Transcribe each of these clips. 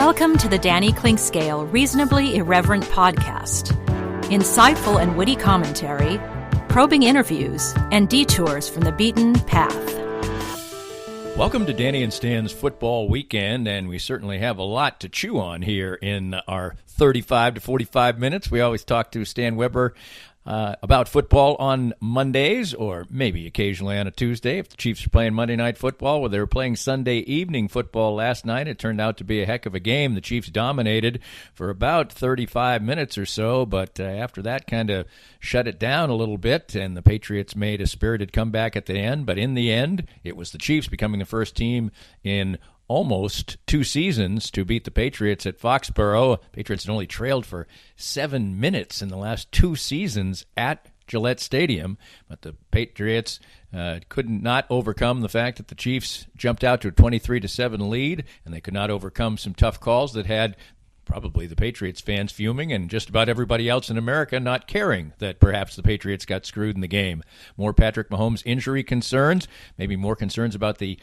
Welcome to the Danny Clinkscale Reasonably Irreverent podcast. Insightful and witty commentary, probing interviews, and detours from the beaten path. Welcome to Danny and Stan's Football Weekend, and we certainly have a lot to chew on here in our 35 to 45 minutes. We always talk to Stan Weber about football on Mondays, or maybe occasionally on a Tuesday if the Chiefs are playing Monday Night Football. Well, they were playing Sunday evening football last night. It turned out to be a heck of a game. The Chiefs dominated for about 35 minutes or so, but after that kind of shut it down a little bit, and the Patriots made a spirited comeback at the end. But in the end, it was the Chiefs becoming the first team in almost 2 seasons to beat the Patriots at Foxborough. Patriots had only trailed for 7 minutes in the last 2 seasons at Gillette Stadium, but the Patriots could not overcome the fact that the Chiefs jumped out to a 23-7 lead, and they could not overcome some tough calls that had probably the Patriots fans fuming and just about everybody else in America not caring that perhaps the Patriots got screwed in the game. More Patrick Mahomes injury concerns, maybe more concerns about the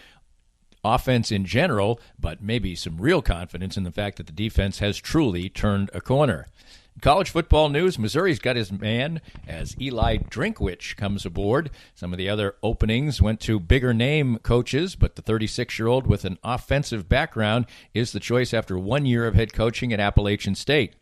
offense in general, but maybe some real confidence in the fact that the defense has truly turned a corner. In college football news, Missouri's got his man as Eli Drinkwitz comes aboard. Some of the other openings went to bigger name coaches, but the 36-year-old with an offensive background is the choice after 1 year of head coaching at Appalachian State.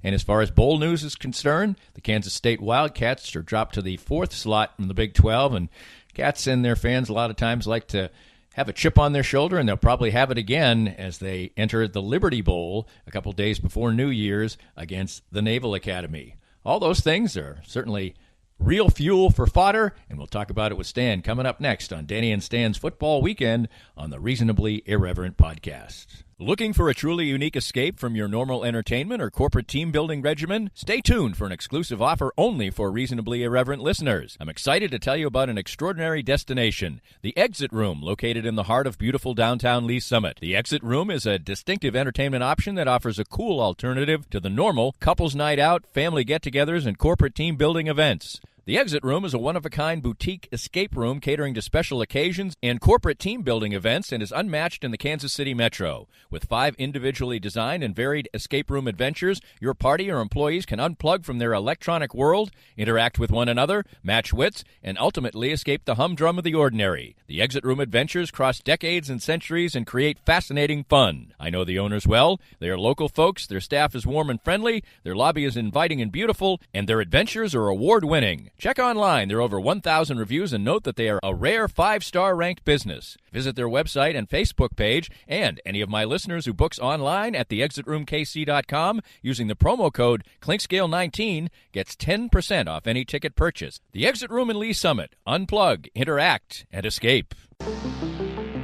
And as far as bowl news is concerned, the Kansas State Wildcats are dropped to the 4th slot in the Big 12, and Cats and their fans a lot of times like to have a chip on their shoulder, and they'll probably have it again as they enter the Liberty Bowl a couple days before New Year's against the Naval Academy. All those things are certainly real fuel for fodder, and we'll talk about it with Stan coming up next on Danny and Stan's Football Weekend on the Reasonably Irreverent podcast. Looking for a truly unique escape from your normal entertainment or corporate team-building regimen? Stay tuned for an exclusive offer only for Reasonably Irreverent listeners. I'm excited to tell you about an extraordinary destination, the Exit Room, located in the heart of beautiful downtown Lee Summit. The Exit Room is a distinctive entertainment option that offers a cool alternative to the normal couples night out, family get-togethers, and corporate team-building events. The Exit Room is a one-of-a-kind boutique escape room catering to special occasions and corporate team-building events and is unmatched in the Kansas City metro. With 5 individually designed and varied escape room adventures, your party or employees can unplug from their electronic world, interact with one another, match wits, and ultimately escape the humdrum of the ordinary. The Exit Room adventures cross decades and centuries and create fascinating fun. I know the owners well. They are local folks, their staff is warm and friendly, their lobby is inviting and beautiful, and their adventures are award-winning. Check online. There are over 1,000 reviews, and note that they are a rare 5-star ranked business. Visit their website and Facebook page, and any of my listeners who books online at theexitroomkc.com using the promo code Clinkscale19 gets 10% off any ticket purchase. The Exit Room in Lee Summit. Unplug, interact, and escape.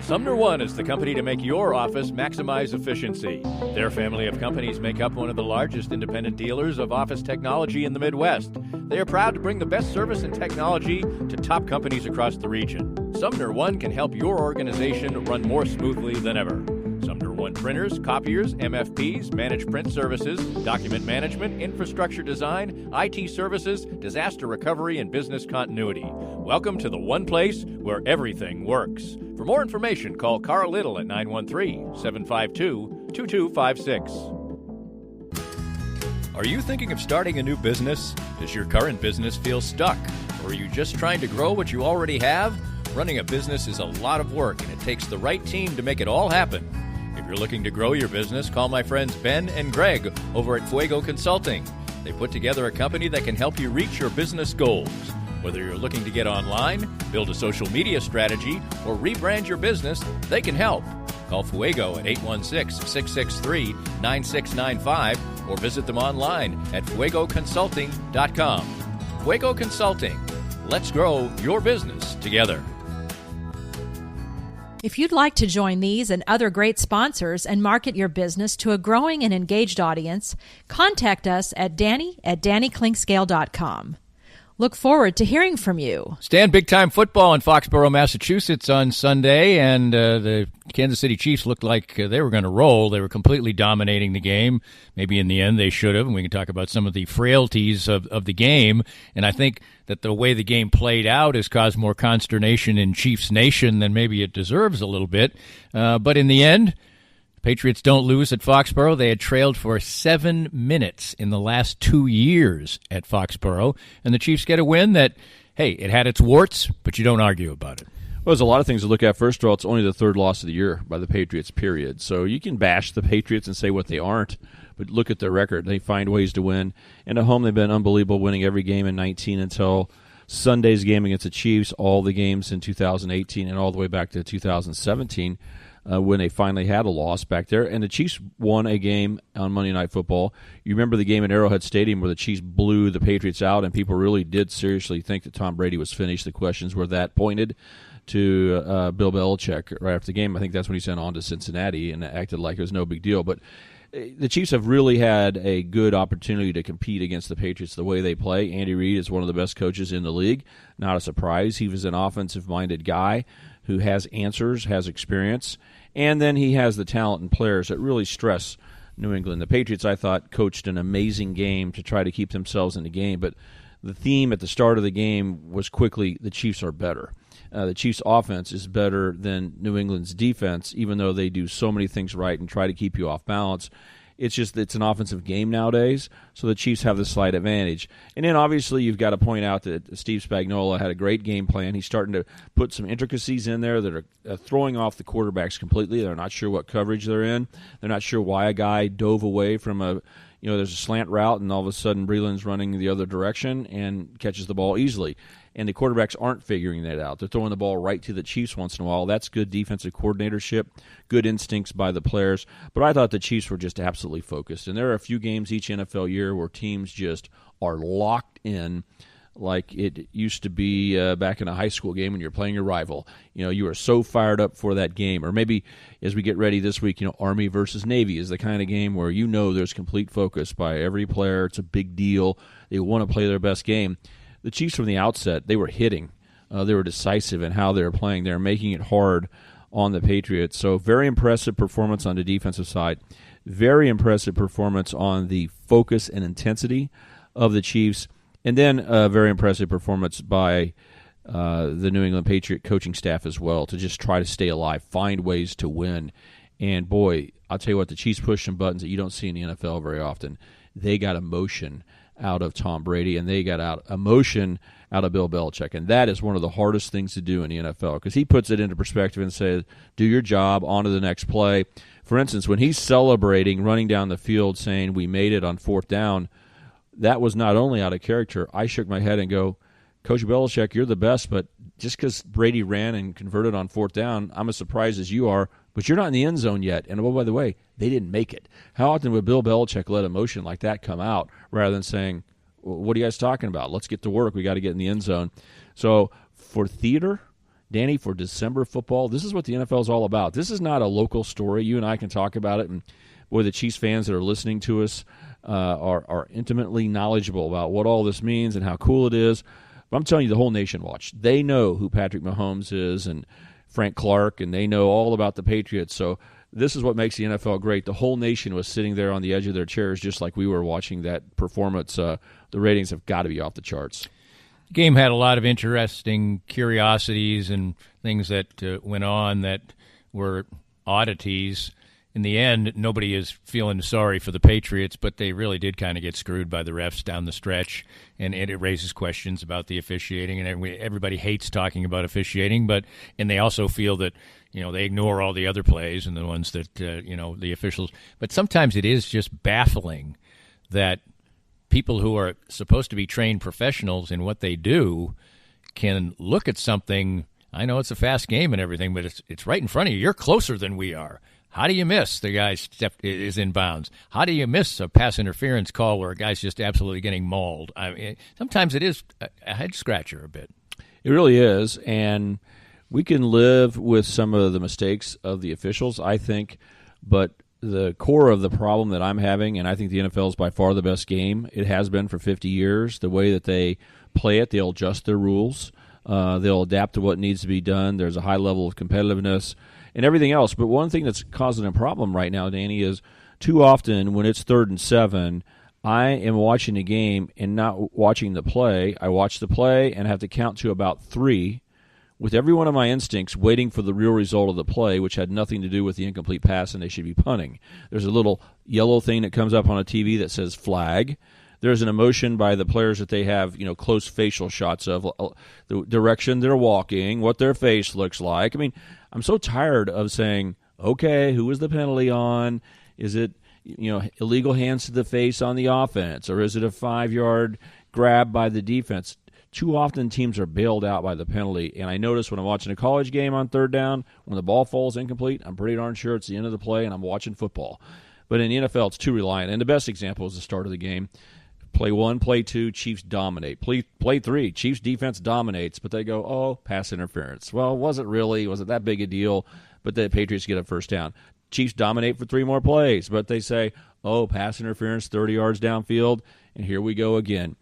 Sumner One is the company to make your office maximize efficiency. Their family of companies make up one of the largest independent dealers of office technology in the Midwest. They are proud to bring the best service and technology to top companies across the region. Sumner One can help your organization run more smoothly than ever. Sumner One printers, copiers, MFPs, managed print services, document management, infrastructure design, IT services, disaster recovery, and business continuity. Welcome to the one place where everything works. For more information, call Carl Little at 913-752-2256. Are you thinking of starting a new business? Does your current business feel stuck? Or are you just trying to grow what you already have? Running a business is a lot of work, and it takes the right team to make it all happen. If you're looking to grow your business, call my friends Ben and Greg over at Fuego Consulting. They put together a company that can help you reach your business goals. Whether you're looking to get online, build a social media strategy, or rebrand your business, they can help. Call Fuego at 816-663-9695 or visit them online at fuegoconsulting.com. Fuego Consulting. Let's grow your business together. If you'd like to join these and other great sponsors and market your business to a growing and engaged audience, contact us at danny@dannyclinkscale.com. Look forward to hearing from you. Stan, big-time football in Foxborough, Massachusetts on Sunday, and the Kansas City Chiefs looked like they were going to roll. They were completely dominating the game. Maybe in the end they should have, and we can talk about some of the frailties of the game. And I think that the way the game played out has caused more consternation in Chiefs Nation than maybe it deserves a little bit. But in the end, Patriots don't lose at Foxborough. They had trailed for 7 minutes in the last 2 years at Foxborough. And the Chiefs get a win that, hey, it had its warts, but you don't argue about it. Well, there's a lot of things to look at. First of all, it's only the third loss of the year by the Patriots, period. So you can bash the Patriots and say what they aren't, but look at their record. They find ways to win. And at home, they've been unbelievable, winning every game in 19 until Sunday's game against the Chiefs, all the games in 2018 and all the way back to 2017 when they finally had a loss back there. And the Chiefs won a game on Monday Night Football. You remember the game at Arrowhead Stadium where the Chiefs blew the Patriots out, and people really did seriously think that Tom Brady was finished. The questions were that pointed to Bill Belichick right after the game. I think that's when he sent on to Cincinnati and acted like it was no big deal. But the Chiefs have really had a good opportunity to compete against the Patriots the way they play. Andy Reid is one of the best coaches in the league. Not a surprise. He was an offensive-minded guy who has answers, has experience, and then he has the talent and players that really stress New England. The Patriots, I thought, coached an amazing game to try to keep themselves in the game, but the theme at the start of the game was quickly the Chiefs are better. The Chiefs' offense is better than New England's defense, even though they do so many things right and try to keep you off balance. It's just it's an offensive game nowadays, so the Chiefs have the slight advantage. And then obviously you've got to point out that Steve Spagnuolo had a great game plan. He's starting to put some intricacies in there that are throwing off the quarterbacks completely. They're not sure what coverage they're in. They're not sure why a guy dove away from there's a slant route, and all of a sudden Breeland's running the other direction and catches the ball easily. And the quarterbacks aren't figuring that out. They're throwing the ball right to the Chiefs once in a while. That's good defensive coordinatorship, good instincts by the players. But I thought the Chiefs were just absolutely focused. And there are a few games each NFL year where teams just are locked in like it used to be back in a high school game when you're playing your rival. You are so fired up for that game. Or maybe as we get ready this week, Army versus Navy is the kind of game where there's complete focus by every player. It's a big deal. They want to play their best game. The Chiefs from the outset, they were hitting. They were decisive in how they were playing. They were making it hard on the Patriots. So very impressive performance on the defensive side. Very impressive performance on the focus and intensity of the Chiefs. And then a very impressive performance by the New England Patriot coaching staff as well to just try to stay alive, find ways to win. And, boy, I'll tell you what, the Chiefs pushed some buttons that you don't see in the NFL very often. They got emotion out of Tom Brady, and they got emotion out of Bill Belichick. And that is one of the hardest things to do in the NFL because he puts it into perspective and says, do your job, on to the next play. For instance, when he's celebrating, running down the field saying we made it on fourth down, that was not only out of character. I shook my head and go, Coach Belichick, you're the best, but just because Brady ran and converted on fourth down, I'm as surprised as you are, but you're not in the end zone yet. And, oh, by the way, they didn't make it. How often would Bill Belichick let emotion like that come out rather than saying, what are you guys talking about? Let's get to work. We got to get in the end zone. So for theater, Danny, for December football, this is what the NFL is all about. This is not a local story. You and I can talk about it, and, boy, the Chiefs fans that are listening to us are intimately knowledgeable about what all this means and how cool it is. But I'm telling you, the whole nation watched. They know who Patrick Mahomes is and Frank Clark, and they know all about the Patriots. So this is what makes the NFL great. The whole nation was sitting there on the edge of their chairs just like we were watching that performance. The ratings have got to be off the charts. The game had a lot of interesting curiosities and things that went on that were oddities. In the end, nobody is feeling sorry for the Patriots, but they really did kind of get screwed by the refs down the stretch, and it raises questions about the officiating, and everybody hates talking about officiating, and they also feel that they ignore all the other plays and the ones that the officials. But sometimes it is just baffling that people who are supposed to be trained professionals in what they do can look at something. I know it's a fast game and everything, but it's right in front of you. You're closer than we are. How do you miss the guy is in bounds? How do you miss a pass interference call where a guy's just absolutely getting mauled? I mean, sometimes it is a head scratcher a bit. It really is, and we can live with some of the mistakes of the officials, I think, but the core of the problem that I'm having, and I think the NFL is by far the best game. It has been for 50 years. The way that they play it, they'll adjust their rules. They'll adapt to what needs to be done. There's a high level of competitiveness and everything else. But one thing that's causing a problem right now, Danny, is too often when it's 3rd and 7, I am watching the game and not watching the play. I watch the play and have to count to about 3 with every one of my instincts waiting for the real result of the play, which had nothing to do with the incomplete pass and they should be punting. There's a little yellow thing that comes up on a TV that says flag. There's an emotion by the players that they have, close facial shots of the direction they're walking, what their face looks like. I mean, I'm so tired of saying, okay, who was the penalty on? Is it, illegal hands to the face on the offense, or is it a 5-yard grab by the defense? Too often teams are bailed out by the penalty, and I notice when I'm watching a college game on third down, when the ball falls incomplete, I'm pretty darn sure it's the end of the play and I'm watching football. But in the NFL, it's too reliant, and the best example is the start of the game. Play 1, play 2, Chiefs dominate. Play 3, Chiefs defense dominates, but they go, oh, pass interference. Well, was it that big a deal? But the Patriots get a first down. Chiefs dominate for 3 more plays, but they say, oh, pass interference, 30 yards downfield, and here we go again.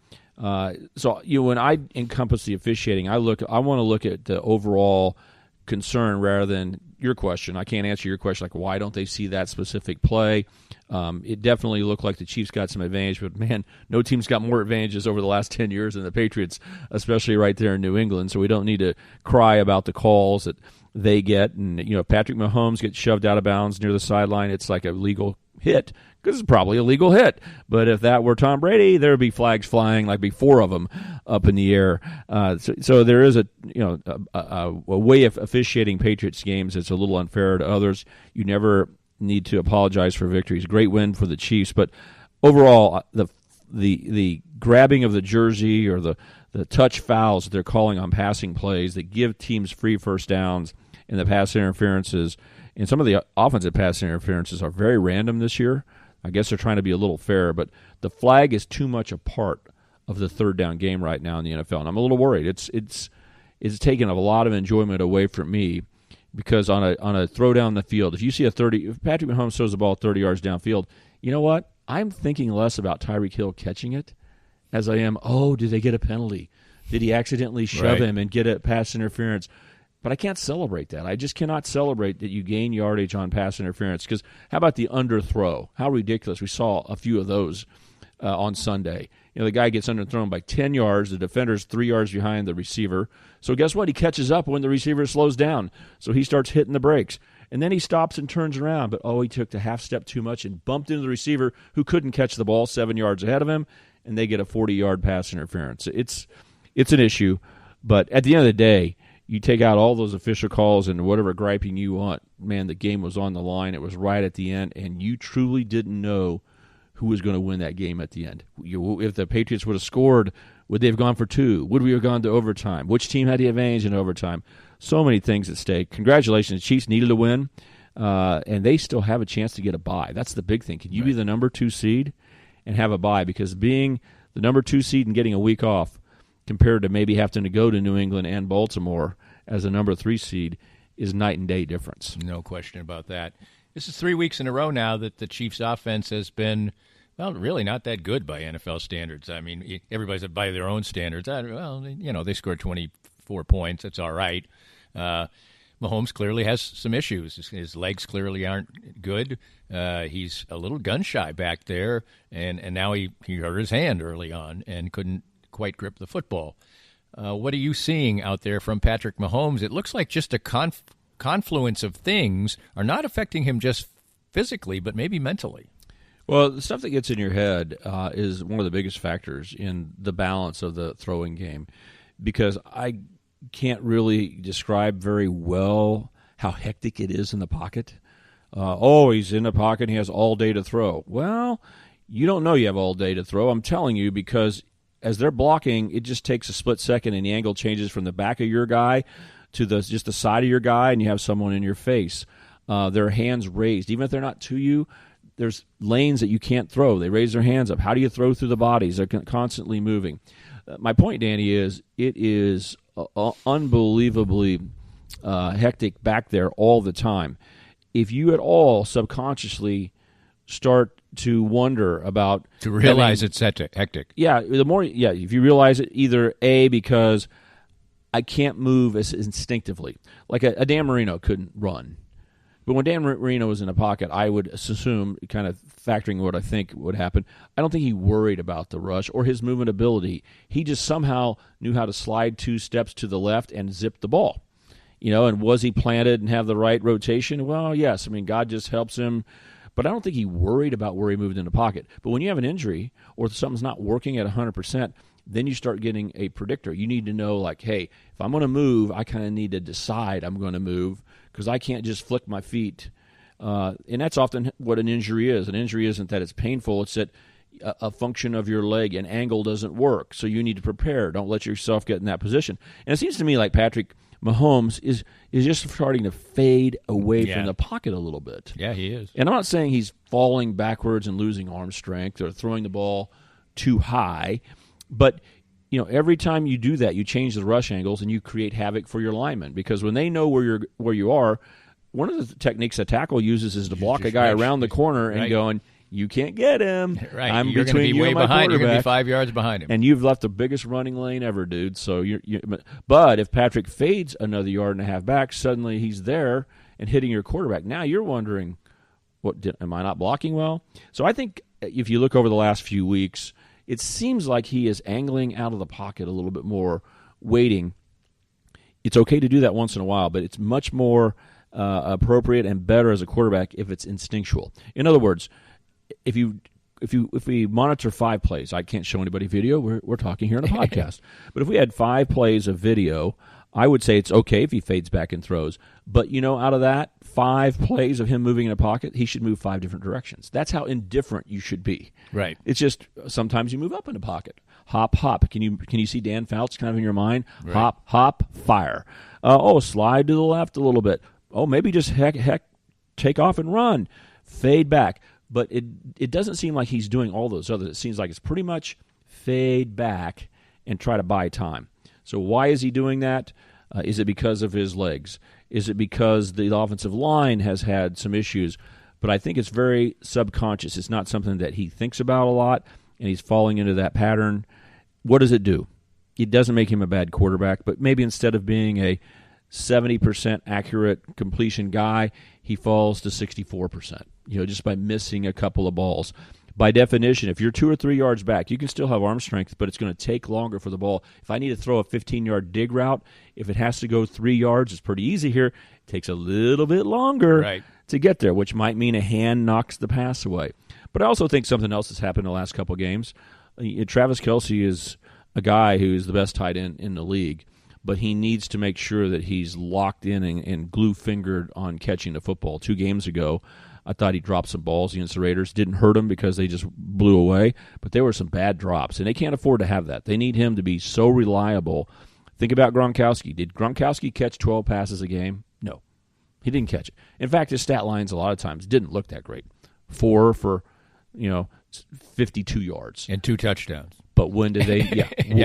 So when I encompass the officiating, I want to look at the overall concern rather than your question. I can't answer your question like why don't they see that specific play. It definitely looked like the Chiefs got some advantage, but man, no team's got more advantages over the last 10 years than the Patriots, especially right there in New England. So we don't need to cry about the calls that they get. And if Patrick Mahomes gets shoved out of bounds near the sideline, it's like a legal hit, because it's probably a legal hit. But if that were Tom Brady, there would be flags flying, like be 4 of them up in the air. So there is a way of officiating Patriots games that's a little unfair to others. You never need to apologize for victories. Great win for the Chiefs, but overall, the grabbing of the jersey or the touch fouls that they're calling on passing plays that give teams free first downs and the pass interferences. And some of the offensive pass interferences are very random this year. I guess they're trying to be a little fair, but the flag is too much a part of the third down game right now in the NFL, and I'm a little worried. It's taken a lot of enjoyment away from me, because on a throw down the field, if Patrick Mahomes throws the ball 30 yards downfield, you know what? I'm thinking less about Tyreek Hill catching it as I am, did they get a penalty? Did he accidentally shove him and get a pass interference? But I can't celebrate that. I just cannot celebrate that you gain yardage on pass interference, because how about the underthrow? How ridiculous. We saw a few of those on Sunday. The guy gets underthrown by 10 yards. The defender's 3 yards behind the receiver. So guess what? He catches up when the receiver slows down. So he starts hitting the brakes. And then he stops and turns around. But, he took the half step too much and bumped into the receiver who couldn't catch the ball 7 yards ahead of him, and they get a 40-yard pass interference. It's an issue. But at the end of the day, you take out all those official calls and whatever griping you want. Man, the game was on the line. It was right at the end, and you truly didn't know who was going to win that game at the end. If the Patriots would have scored, would they have gone for 2? Would we have gone to overtime? Which team had the advantage in overtime? So many things at stake. Congratulations. The Chiefs needed a win, and they still have a chance to get a bye. That's the big thing. Can you be the number 2 seed and have a bye? Because being the number 2 seed and getting a week off compared to maybe having to go to New England and Baltimore as a number 3 seed is night and day difference. No question about that. This is 3 weeks in a row now that the Chiefs' offense has been, really not that good by NFL standards. I mean, everybody's by their own standards. They scored 24 points. That's all right. Mahomes clearly has some issues. His legs clearly aren't good. He's a little gun-shy back there, and now he hurt his hand early on and couldn't quite grip the football. What are you seeing out there from Patrick Mahomes? It looks like just a confluence of things are not affecting him just physically, but maybe mentally. Well, the stuff that gets in your head is one of the biggest factors in the balance of the throwing game, because I can't really describe very well how hectic it is in the pocket. He's in the pocket, he has all day to throw. Well, you don't know you have all day to throw. I'm telling you, because as they're blocking, it just takes a split second, and the angle changes from the back of your guy to just the side of your guy, and you have someone in your face. Their hands raised. Even if they're not to you, there's lanes that you can't throw. They raise their hands up. How do you throw through the bodies? They're constantly moving. My point, Danny, is it is unbelievably hectic back there all the time. If you at all subconsciously start to wonder about... To realize it's hectic. Yeah, if you realize it, either A, because I can't move as instinctively. Like a Dan Marino couldn't run. But when Dan Marino was in the pocket, I would assume, kind of factoring what I think would happen, I don't think he worried about the rush or his movement ability. He just somehow knew how to slide 2 steps to the left and zip the ball. And was he planted and have the right rotation? Well, yes. I mean, God just helps him. But I don't think he worried about where he moved in the pocket. But when you have an injury or something's not working at 100%, then you start getting a predictor. You need to know, like, hey, if I'm going to move, I kind of need to decide I'm going to move because I can't just flick my feet. And that's often what an injury is. An injury isn't that it's painful. It's that a function of your leg, an angle doesn't work. So you need to prepare. Don't let yourself get in that position. And it seems to me like Patrick Mahomes is just starting to fade away from the pocket a little bit. Yeah, he is. And I'm not saying he's falling backwards and losing arm strength or throwing the ball too high, but every time you do that, you change the rush angles and you create havoc for your linemen because when they know where you are, one of the techniques a tackle uses is to block a guy around the corner and going, you can't get him. Right. I'm You're between be you way and my behind. You're going to be quarterback. 5 yards behind him. And you've left the biggest running lane ever, dude. So but if Patrick fades another yard and a half back, suddenly he's there and hitting your quarterback. Now you're wondering, am I not blocking well? So I think if you look over the last few weeks, it seems like he is angling out of the pocket a little bit more, waiting. It's okay to do that once in a while, but it's much more appropriate and better as a quarterback if it's instinctual. In other words, if we monitor 5 plays, I can't show anybody video. We're talking here on a podcast. But if we had 5 plays of video, I would say it's okay if he fades back and throws. But out of that 5 plays of him moving in a pocket, he should move 5 different directions. That's how indifferent you should be. Right. It's just sometimes you move up in a pocket. Hop, hop. Can you see Dan Fouts kind of in your mind? Right. Hop, hop, fire. Slide to the left a little bit. Maybe just heck, take off and run. Fade back. But it doesn't seem like he's doing all those others. It seems like it's pretty much fade back and try to buy time. So why is he doing that? Is it because of his legs? Is it because the offensive line has had some issues? But I think it's very subconscious. It's not something that he thinks about a lot, and he's falling into that pattern. What does it do? It doesn't make him a bad quarterback, but maybe instead of being a 70% accurate completion guy, he falls to 64%, just by missing a couple of balls. By definition, if you're 2 or 3 yards back, you can still have arm strength, but it's going to take longer for the ball. If I need to throw a 15-yard dig route, if it has to go 3 yards, it's pretty easy here. It takes a little bit longer to get there, which might mean a hand knocks the pass away. But I also think something else has happened in the last couple of games. Travis Kelce is a guy who is the best tight end in the league, but he needs to make sure that he's locked in and glue-fingered on catching the football. 2 games ago, I thought he dropped some balls against the Raiders. Didn't hurt them because they just blew away, but there were some bad drops, and they can't afford to have that. They need him to be so reliable. Think about Gronkowski. Did Gronkowski catch 12 passes a game? No, he didn't catch it. In fact, his stat lines a lot of times didn't look that great. 4 for 52 yards. And 2 touchdowns. But when did they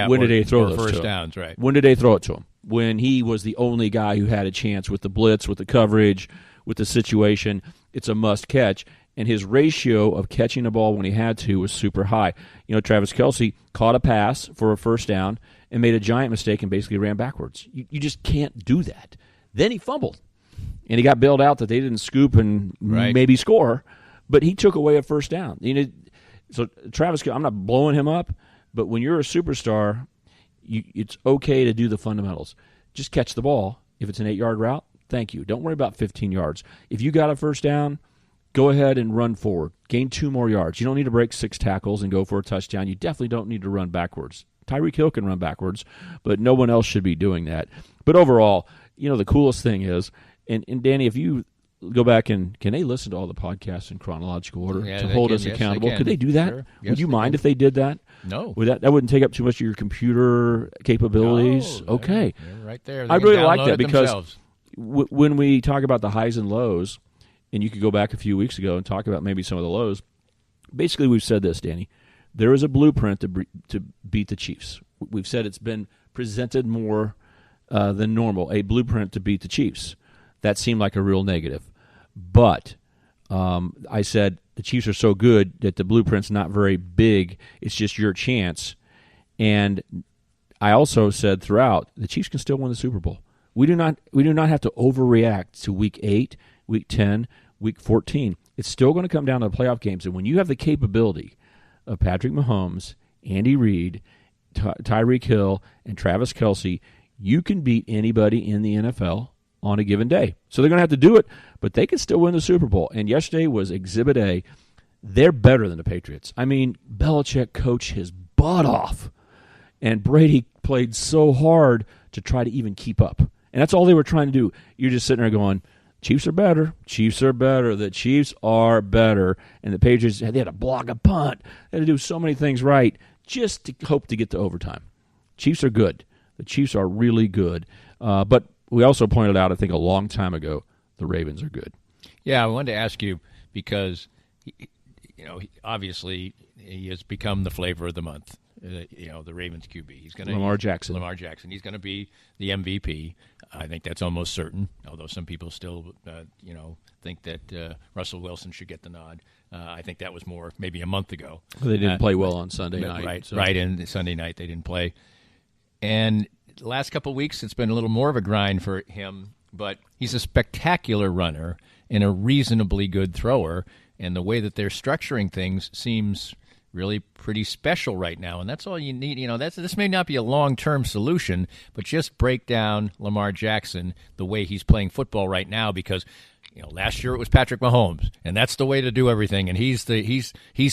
when did they throw those first to him? Downs, right. When did they throw it to him? When he was the only guy who had a chance with the blitz, with the coverage, with the situation. It's a must catch. And his ratio of catching the ball when he had to was super high. Travis Kelce caught a pass for a first down and made a giant mistake and basically ran backwards. You just can't do that. Then he fumbled. And he got bailed out that they didn't scoop and maybe score. But he took away a first down. So Travis, I'm not blowing him up, but when you're a superstar, it's okay to do the fundamentals. Just catch the ball. If it's an 8-yard route, thank you. Don't worry about 15 yards. If you got a first down, go ahead and run forward. Gain 2 more yards. You don't need to break 6 tackles and go for a touchdown. You definitely don't need to run backwards. Tyreek Hill can run backwards, but no one else should be doing that. But overall, the coolest thing is, and Danny, if you go back and can they listen to all the podcasts in chronological order to hold us accountable? Could they do that? Sure. Yes, would you mind if they did that? No. That wouldn't take up too much of your computer capabilities? No, okay. They're right there. I really like that because when we talk about the highs and lows, and you could go back a few weeks ago and talk about maybe some of the lows, basically we've said this, Danny. There is a blueprint to beat the Chiefs. We've said it's been presented more than normal, a blueprint to beat the Chiefs. That seemed like a real negative. But I said the Chiefs are so good that the blueprint's not very big. It's just your chance. And I also said throughout, the Chiefs can still win the Super Bowl. We do not have to overreact to Week 8, Week 10, Week 14. It's still going to come down to the playoff games. And when you have the capability of Patrick Mahomes, Andy Reid, Tyreek Hill, and Travis Kelce, you can beat anybody in the NFL on a given day. So they're going to have to do it, but they can still win the Super Bowl. And yesterday was Exhibit A. They're better than the Patriots. I mean, Belichick coached his butt off, and Brady played so hard to try to even keep up. And that's all they were trying to do. You're just sitting there going, Chiefs are better. Chiefs are better. The Chiefs are better. And the Patriots, they had to block a punt. They had to do so many things right just to hope to get to overtime. Chiefs are good. The Chiefs are really good. But we also pointed out, I think, a long time ago, the Ravens are good. Yeah, I wanted to ask you because, obviously he has become the flavor of the month. The Ravens QB. He's going to Lamar Jackson. He's going to be the MVP. I think that's almost certain. Although some people still, think that Russell Wilson should get the nod. I think that was more maybe a month ago. Well, they didn't play well on Sunday night. Right. So. Right. And Sunday night they didn't play. And the last couple of weeks it's been a little more of a grind for him. But he's a spectacular runner and a reasonably good thrower. And the way that they're structuring things seems really pretty special right now, and that's all you need. This may not be a long-term solution, but just break down Lamar Jackson the way he's playing football right now. Because last year it was Patrick Mahomes, and that's the way to do everything. And he's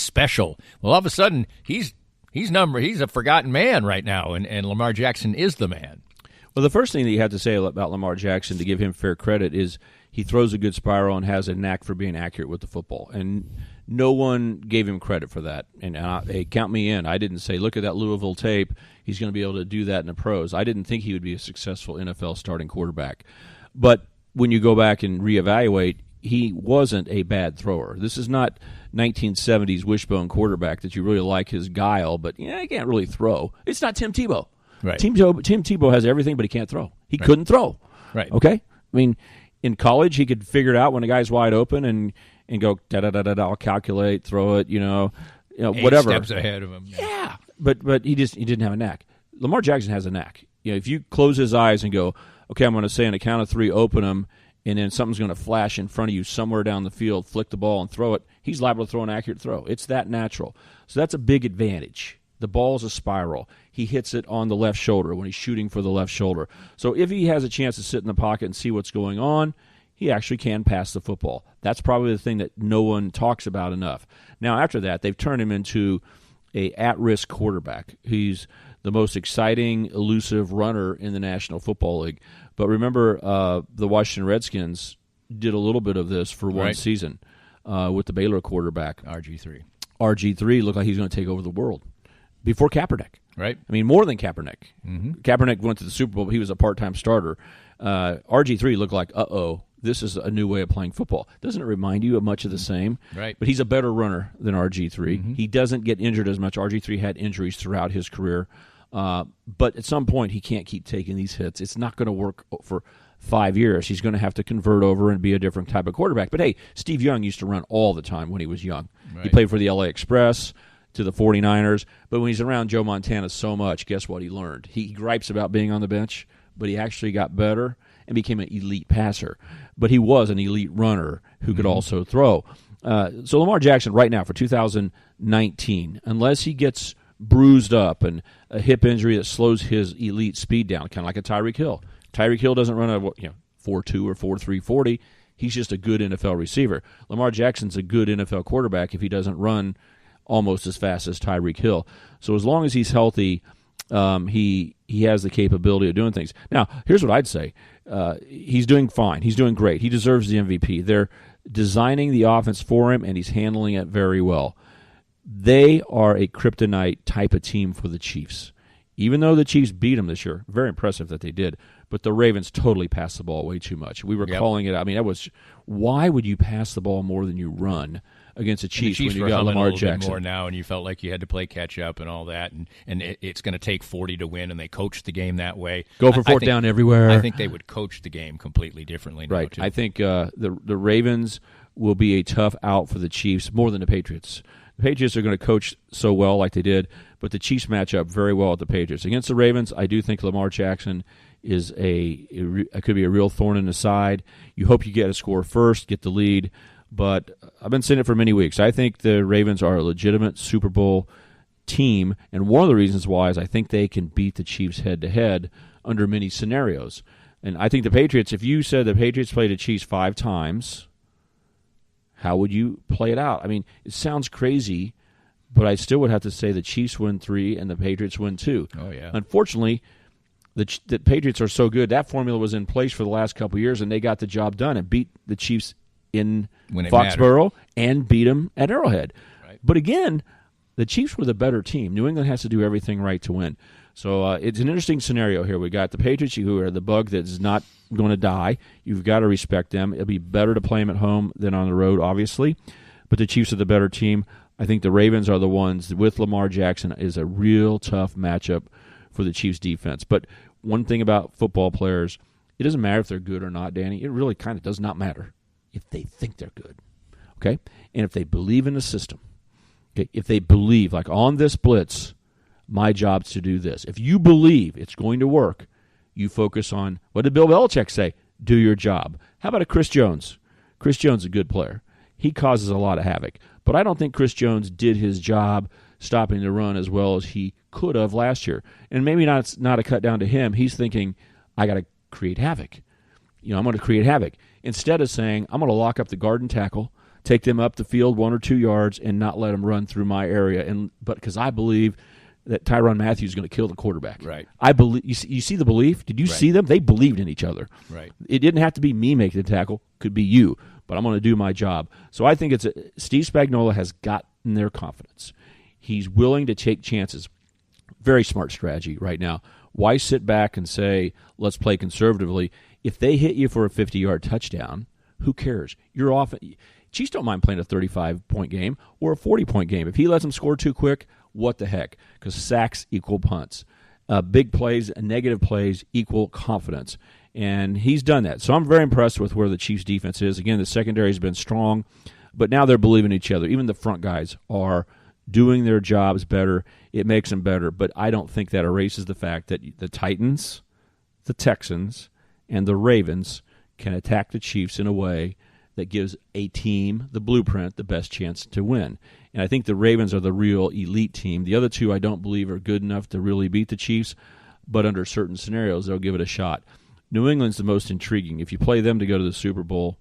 special. Well, all of a sudden he's a forgotten man right now, and Lamar Jackson is the man. Well, the first thing that you have to say about Lamar Jackson to give him fair credit is he throws a good spiral and has a knack for being accurate with the football. And no one gave him credit for that. And hey, count me in. I didn't say, look at that Louisville tape. He's going to be able to do that in the pros. I didn't think he would be a successful NFL starting quarterback. But when you go back and reevaluate, he wasn't a bad thrower. This is not 1970s wishbone quarterback that you really like his guile, but he can't really throw. It's not Tim Tebow. Right. Tim Tebow has everything, but he can't throw. He couldn't throw. Right. Okay? I mean, in college, he could figure it out when a guy's wide open and go da-da-da-da-da, I'll calculate, throw it, whatever. 8 steps ahead of him. Yeah. But he didn't have a knack. Lamar Jackson has a knack. If you close his eyes and go, okay, I'm going to say on a count of 3, open him, and then something's going to flash in front of you somewhere down the field, flick the ball and throw it, he's liable to throw an accurate throw. It's that natural. So that's a big advantage. The ball is a spiral. He hits it on the left shoulder when he's shooting for the left shoulder. So if he has a chance to sit in the pocket and see what's going on, he actually can pass the football. That's probably the thing that no one talks about enough. Now, after that, they've turned him into a at-risk quarterback. He's the most exciting, elusive runner in the National Football League. But remember, the Washington Redskins did a little bit of this for one season with the Baylor quarterback. RG3. RG3 looked like he's going to take over the world before Kaepernick. Right. I mean, more than Kaepernick. Mm-hmm. Kaepernick went to the Super Bowl, but he was a part-time starter. RG3 looked like, this is a new way of playing football. Doesn't it remind you of much of the same? Right. But he's a better runner than RG3. Mm-hmm. He doesn't get injured as much. RG3 had injuries throughout his career. But at some point, he can't keep taking these hits. It's not going to work for 5 years. He's going to have to convert over and be a different type of quarterback. But, hey, Steve Young used to run all the time when he was young. Right. He played for the LA Express, to the 49ers. But when he's around Joe Montana so much, guess what he learned? He gripes about being on the bench, but he actually got better and became an elite passer. But he was an elite runner who could also throw. So Lamar Jackson right now for 2019, unless he gets bruised up and a hip injury that slows his elite speed down, kind of like a Tyreek Hill. Tyreek Hill doesn't run a 4.2 or 4.3 40. He's just a good NFL receiver. Lamar Jackson's a good NFL quarterback if he doesn't run almost as fast as Tyreek Hill. So as long as he's healthy, he has the capability of doing things. Now, here's what I'd say. He's doing fine. He's doing great. He deserves the MVP. They're designing the offense for him, and he's handling it very well. They are a kryptonite type of team for the Chiefs. Even though the Chiefs beat them this year, very impressive that they did, but the Ravens totally passed the ball way too much. We were calling it. I mean, why would you pass the ball more than you run against the Chiefs when you got Lamar Jackson? More now, and you felt like you had to play catch up and all that, and it's going to take 40 to win, and they coached the game that way. Go for fourth down everywhere. I think they would coach the game completely differently now, right. too. I think the Ravens will be a tough out for the Chiefs more than the Patriots. The Patriots are going to coach so well like they did, but the Chiefs match up very well with the Patriots. Against the Ravens, I do think Lamar Jackson is could be a real thorn in the side. You hope you get a score first, get the lead, but I've been saying it for many weeks. I think the Ravens are a legitimate Super Bowl team, and one of the reasons why is I think they can beat the Chiefs head-to-head under many scenarios. And I think the Patriots, if you said the Patriots played the Chiefs 5 times, how would you play it out? I mean, it sounds crazy, but I still would have to say the Chiefs win 3 and the Patriots win 2. Oh, yeah. Unfortunately, the Patriots are so good. That formula was in place for the last couple of years, and they got the job done and beat the Chiefs in Foxborough and beat them at Arrowhead. Right. But again, the Chiefs were the better team. New England has to do everything right to win. So it's an interesting scenario here. We got the Patriots, who are the bug that's not going to die. You've got to respect them. It'll be better to play them at home than on the road, obviously. But the Chiefs are the better team. I think the Ravens are the ones with Lamar Jackson is a real tough matchup for the Chiefs' defense. But one thing about football players, it doesn't matter if they're good or not, Danny. It really kind of does not matter if they think they're good, okay? And if they believe in the system. Okay? If they believe, like on this blitz, my job's to do this. If you believe it's going to work, you focus on, what did Bill Belichick say? Do your job. How about a Chris Jones? Chris Jones is a good player. He causes a lot of havoc. But I don't think Chris Jones did his job stopping the run as well as he could have last year. And maybe not a cut down to him. He's thinking, I got to create havoc. I'm going to create havoc. Instead of saying, I'm going to lock up the guard and tackle, take them up the field 1 or 2 yards, and not let them run through my area. But because I believe that Tyrann Mathieu is going to kill the quarterback. Right. I believe. You see the belief? Did you see them? They believed in each other. Right. It didn't have to be me making the tackle. Could be you. But I'm going to do my job. So I think Steve Spagnuolo has gotten their confidence. He's willing to take chances. Very smart strategy right now. Why sit back and say, let's play conservatively? If they hit you for a 50-yard touchdown, who cares? You're off. Chiefs don't mind playing a 35-point game or a 40-point game. If he lets them score too quick, what the heck? Because sacks equal punts. Big plays and negative plays equal confidence. And he's done that. So I'm very impressed with where the Chiefs' defense is. Again, the secondary has been strong, but now they're believing in each other. Even the front guys are doing their jobs better. It makes them better. But I don't think that erases the fact that the Titans, the Texans, and the Ravens can attack the Chiefs in a way that gives a team, the blueprint, the best chance to win. And I think the Ravens are the real elite team. The other two I don't believe are good enough to really beat the Chiefs, but under certain scenarios they'll give it a shot. New England's the most intriguing. If you play them to go to the Super Bowl,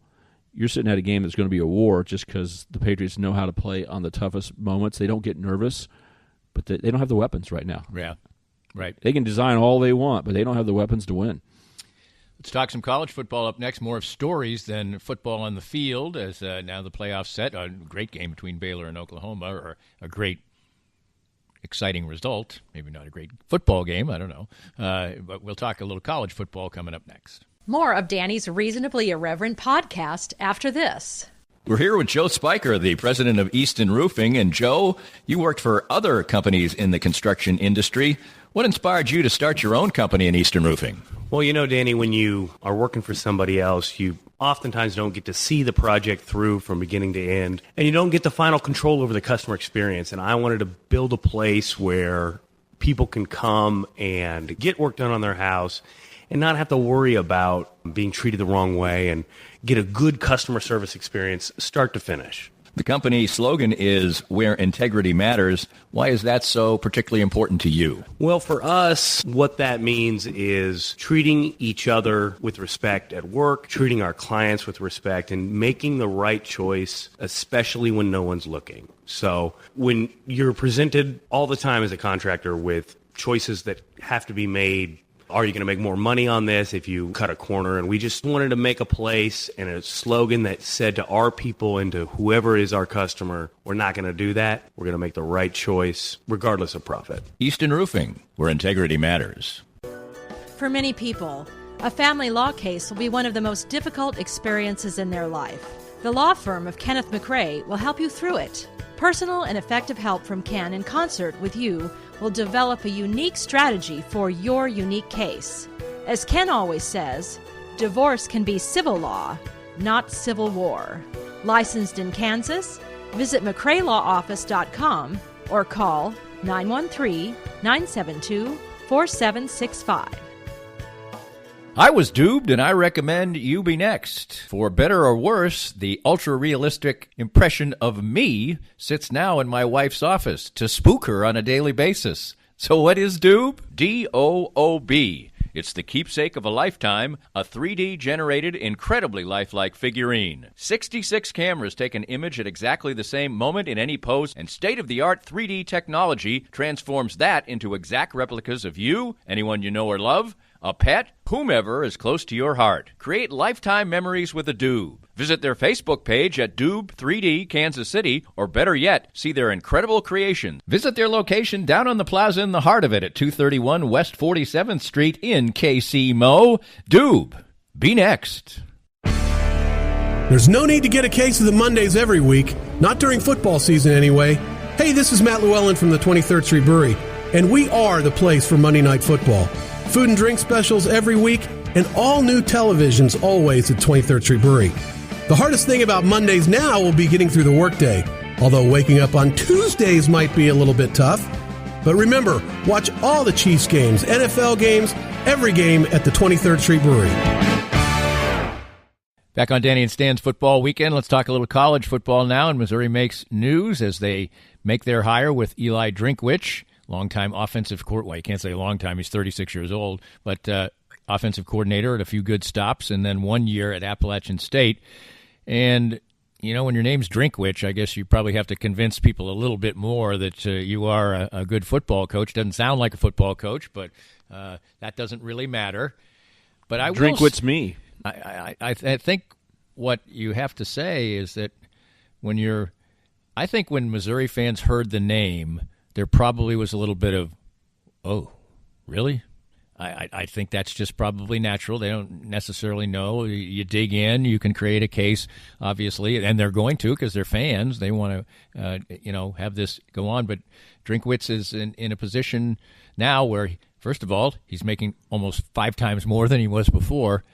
you're sitting at a game that's going to be a war just because the Patriots know how to play on the toughest moments. They don't get nervous, but they don't have the weapons right now. Yeah, right. They can design all they want, but they don't have the weapons to win. Let's talk some college football up next. More of stories than football on the field as now the playoffs set. A great game between Baylor and Oklahoma, or a great, exciting result. Maybe not a great football game. I don't know. But we'll talk a little college football coming up next. More of Danny's Reasonably Irreverent podcast after this. We're here with Joe Spiker, the president of Easton Roofing. And Joe, you worked for other companies in the construction industry. What inspired you to start your own company in Easton Roofing? Well, Danny, when you are working for somebody else, you oftentimes don't get to see the project through from beginning to end, and you don't get the final control over the customer experience. And I wanted to build a place where people can come and get work done on their house and not have to worry about being treated the wrong way and get a good customer service experience start to finish. The company slogan is "Where Integrity Matters." Why is that so particularly important to you? Well, for us, what that means is treating each other with respect at work, treating our clients with respect, and making the right choice, especially when no one's looking. So when you're presented all the time as a contractor with choices that have to be made, are you going to make more money on this if you cut a corner? And we just wanted to make a place and a slogan that said to our people and to whoever is our customer, we're not going to do that. We're going to make the right choice regardless of profit. Easton Roofing, where integrity matters. For many people, a family law case will be one of the most difficult experiences in their life. The law firm of Kenneth McRae will help you through it. Personal and effective help from Ken in concert with you will develop a unique strategy for your unique case. As Ken always says, divorce can be civil law, not civil war. Licensed in Kansas? Visit McRaeLawOffice.com or call 913-972-4765. I was duped, and I recommend you be next. For better or worse, the ultra-realistic impression of me sits now in my wife's office to spook her on a daily basis. So what is Doob? D-O-O-B. It's the keepsake of a lifetime, a 3D-generated, incredibly lifelike figurine. 66 cameras take an image at exactly the same moment in any pose, and state-of-the-art 3D technology transforms that into exact replicas of you, anyone you know or love, a pet, whomever is close to your heart. Create lifetime memories with a Doob. Visit their Facebook page at Doob 3D Kansas City, or better yet, see their incredible creations. Visit their location down on the plaza in the heart of it at 231 West 47th Street in KC-Mo. Doob, be next. There's no need to get a case of the Mondays every week, not during football season anyway. Hey, this is Matt Llewellyn from the 23rd Street Brewery, and we are the place for Monday Night Football. Food and drink specials every week, and all new televisions always at 23rd Street Brewery. The hardest thing about Mondays now will be getting through the workday, although waking up on Tuesdays might be a little bit tough. But remember, watch all the Chiefs games, NFL games, every game at the 23rd Street Brewery. Back on Danny and Stan's Football Weekend, let's talk a little college football now. And Missouri makes news as they make their hire with Eli Drinkwitz, longtime offensive coordinator. Well, you can't say long time, he's 36 years old, but offensive coordinator at a few good stops, and then 1 year at Appalachian State. And, you know, when your name's Drinkwitz, I guess you probably have to convince people a little bit more that you are a good football coach. Doesn't sound like a football coach, but that doesn't really matter. But I Drinkwitz me. I think what you have to say is that I think when Missouri fans heard the name, there probably was a little bit of, oh, really? I think that's just probably natural. They don't necessarily know. You dig in, you can create a case, obviously, and they're going to because they're fans. They want to, have this go on. But Drinkwitz is in a position now where, first of all, he's making almost 5 times more than he was before.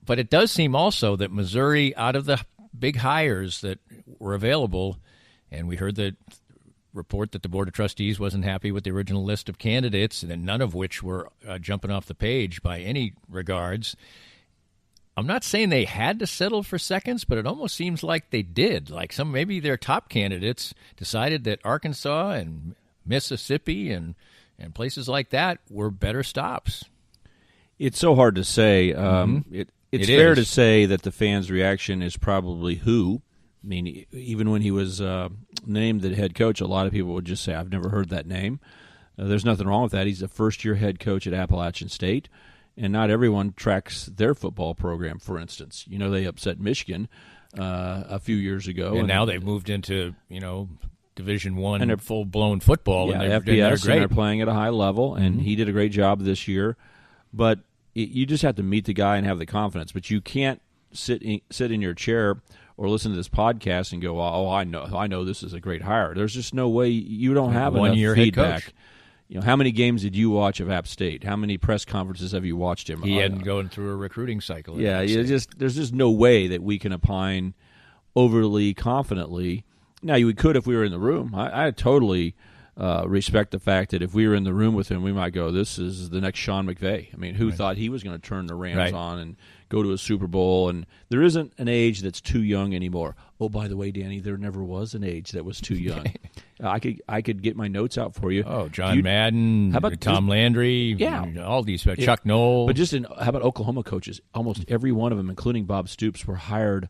But it does seem also that Missouri, out of the big hires that were available, and we heard the report that the Board of Trustees wasn't happy with the original list of candidates, and none of which were jumping off the page by any regards. I'm not saying they had to settle for seconds, but it almost seems like they did. Like maybe their top candidates decided that Arkansas and Mississippi and places like that were better stops. It's so hard to say. It's fair to say that the fans' reaction is probably who. I mean, even when he was named the head coach, a lot of people would just say, I've never heard that name. There's nothing wrong with that. He's a first-year head coach at Appalachian State, and not everyone tracks their football program, for instance. You know, they upset Michigan a few years ago. And now they've moved into, Division I and full-blown football. Yeah, and FBS, and they're playing at a high level, and he did a great job this year. But you just have to meet the guy and have the confidence. But you can't sit in your chair or listen to this podcast and go, "Oh, I know this is a great hire." There's just no way. You don't have enough feedback. How many games did you watch of App State? How many press conferences have you watched him? He hadn't gone through a recruiting cycle. Yeah, there's just no way that we can opine overly confidently. Now, we could if we were in the room. I totally respect the fact that if we were in the room with him, we might go, this is the next Sean McVay. I mean, who thought he was going to turn the Rams on and go to a Super Bowl? And there isn't an age that's too young anymore. Oh, by the way, Danny, there never was an age that was too young. I could get my notes out for you. Oh, John Madden, how about Tom Landry, all these, Chuck Noll. But how about Oklahoma coaches? Almost every one of them, including Bob Stoops, were hired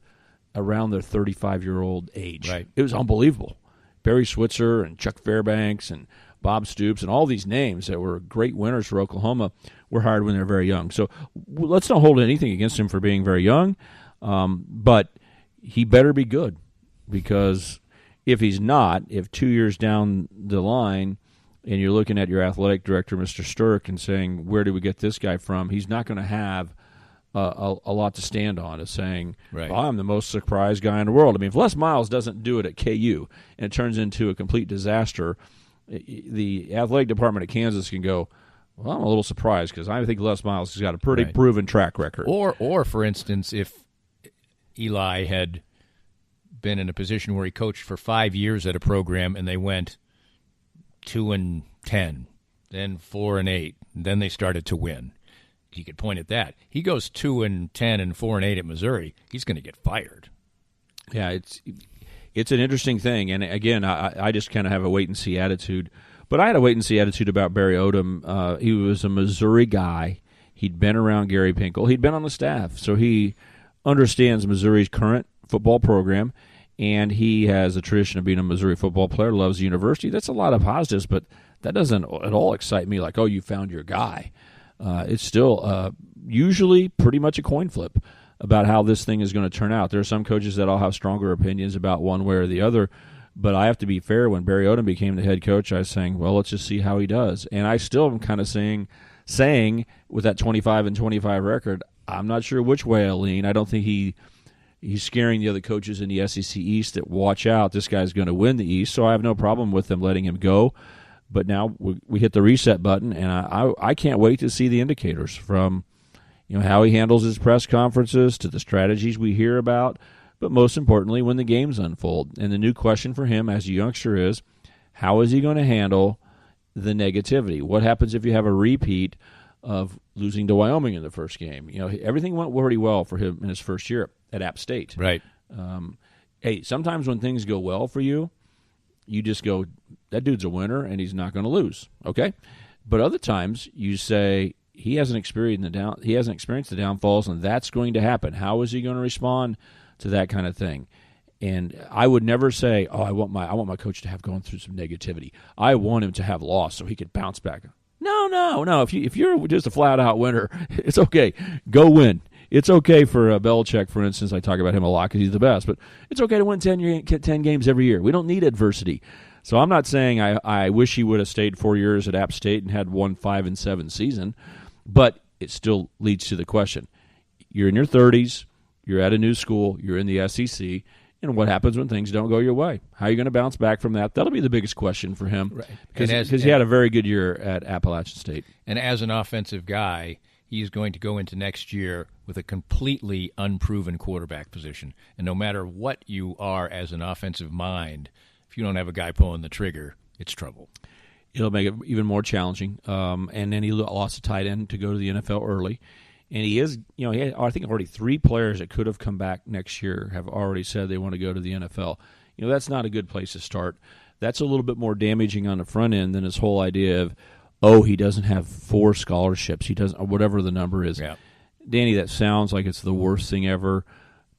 around their 35-year-old age. Right. It was unbelievable. Barry Switzer and Chuck Fairbanks and Bob Stoops and all these names that were great winners for Oklahoma were hired when they were very young. So let's not hold anything against him for being very young, but he better be good, because if he's not, if 2 years down the line and you're looking at your athletic director, Mr. Sturck, and saying, where do we get this guy from, he's not going to have a lot to stand on, as saying, well, I'm the most surprised guy in the world. I mean, if Les Miles doesn't do it at KU and it turns into a complete disaster, the athletic department at Kansas can go, well, I'm a little surprised, because I think Les Miles has got a pretty proven track record. Or, for instance, if Eli had been in a position where he coached for 5 years at a program and they went 2-10, then 4-8, then they started to win, he could point at that. He goes 2-10 and 4-8 at Missouri, he's going to get fired. Yeah, it's an interesting thing, and again, I just kind of have a wait and see attitude. But I had a wait and see attitude about Barry Odom. He was a Missouri guy. He'd been around Gary Pinkel. He'd been on the staff, so he understands Missouri's current football program, and he has a tradition of being a Missouri football player, loves the university. That's a lot of positives, but that doesn't at all excite me like, oh, you found your guy. It's still usually pretty much a coin flip about how this thing is going to turn out. There are some coaches that all have stronger opinions about one way or the other, but I have to be fair. When Barry Odom became the head coach, I was saying, well, let's just see how he does. And I still am kind of saying with that 25-25 record, I'm not sure which way I lean. I don't think he's scaring the other coaches in the SEC East that watch out, this guy's going to win the East, so I have no problem with them letting him go. But now we hit the reset button, and I can't wait to see the indicators from how he handles his press conferences to the strategies we hear about, but most importantly, when the games unfold. And the new question for him as a youngster is, how is he going to handle the negativity? What happens if you have a repeat of losing to Wyoming in the first game? Everything went pretty well for him in his first year at App State. Right. Hey, sometimes when things go well for you, you just go, that dude's a winner and he's not going to lose. Okay? But other times you say, he hasn't experienced the downfalls, and that's going to happen. How is he going to respond to that kind of thing? And I would never say, "Oh, I want my coach to have gone through some negativity. I want him to have lost so he could bounce back." No. If you're just a flat out winner, it's okay. Go win. It's okay for Belichick, for instance. I talk about him a lot because he's the best, but it's okay to win 10 games every year. We don't need adversity. So I'm not saying I wish he would have stayed 4 years at App State and had one 5-7 season, but it still leads to the question. You're in your 30s, you're at a new school, you're in the SEC, and what happens when things don't go your way? How are you going to bounce back from that? That'll be the biggest question for him, right? Because he had a very good year at Appalachian State. And as an offensive guy, he's going to go into next year with a completely unproven quarterback position. And no matter what you are as an offensive mind, if you don't have a guy pulling the trigger, it's trouble. It'll make it even more challenging. And then he lost a tight end to go to the NFL early. And he is, I think already 3 players that could have come back next year have already said they want to go to the NFL. That's not a good place to start. That's a little bit more damaging on the front end than his whole idea of, he doesn't have 4 scholarships. He doesn't, or whatever the number is. Yeah. Danny, that sounds like it's the worst thing ever.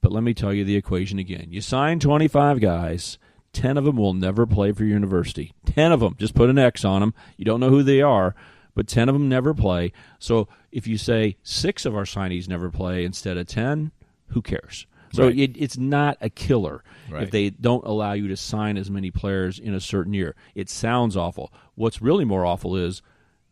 But let me tell you the equation again. You sign 25 guys. 10 of them will never play for your university. 10 of them. Just put an X on them. You don't know who they are, but 10 of them never play. So if you say 6 of our signees never play instead of 10, who cares? So right. It's not a killer right. if they don't allow you to sign as many players in a certain year. It sounds awful. What's really more awful is